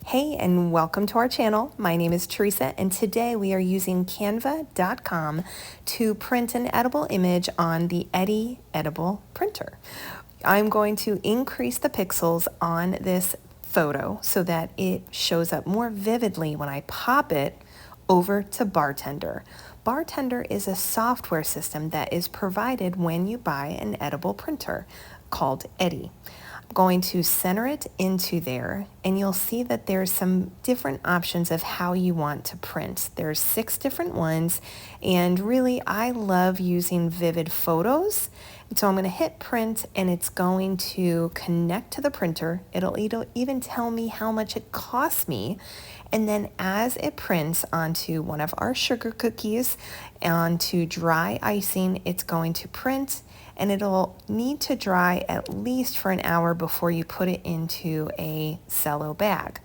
Hey, and welcome to our channel. My name is Theresa, and today we are using Canva.com to print an edible image on the Eddy edible printer. I'm going to increase the pixels on this photo so that it shows up more vividly when I pop it over to Bartender. Bartender is a software system that is provided when you buy an edible printer called Eddy. I'm going to center it into there, and you'll see that there's some different options of how you want to print. There's 6 different ones, and really I love using vivid photos. And so I'm going to hit print, and it's going to connect to the printer. It'll even tell me how much it costs me. And then as it prints onto one of our sugar cookies, onto dry icing, it's going to print, and it'll need to dry at least for an hour before you put it into a cello bag.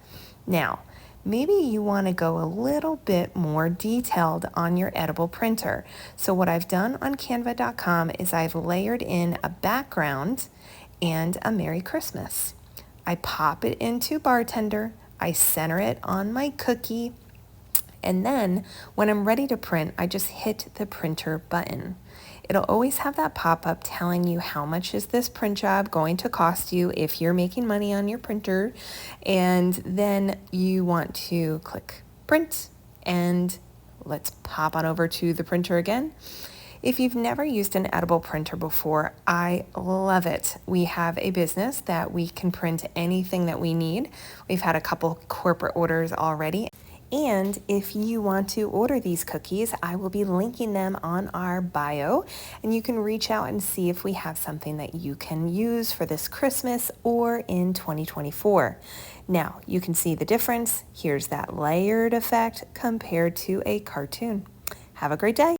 Now, maybe you want to go a little bit more detailed on your edible printer. So what I've done on Canva.com is I've layered in a background and a Merry Christmas. I pop it into Bartender, I center it on my cookie, and then when I'm ready to print, I just hit the printer button. It'll always have that pop-up telling you how much is this print job going to cost you if you're making money on your printer, and then you want to click print, and let's pop on over to the printer again. If you've never used an edible printer before, I love it. We have a business that we can print anything that we need. We've had a couple corporate orders already. And if you want to order these cookies, I will be linking them on our bio, and you can reach out and see if we have something that you can use for this Christmas or in 2024. Now, you can see the difference. Here's that layered effect compared to a cartoon. Have a great day.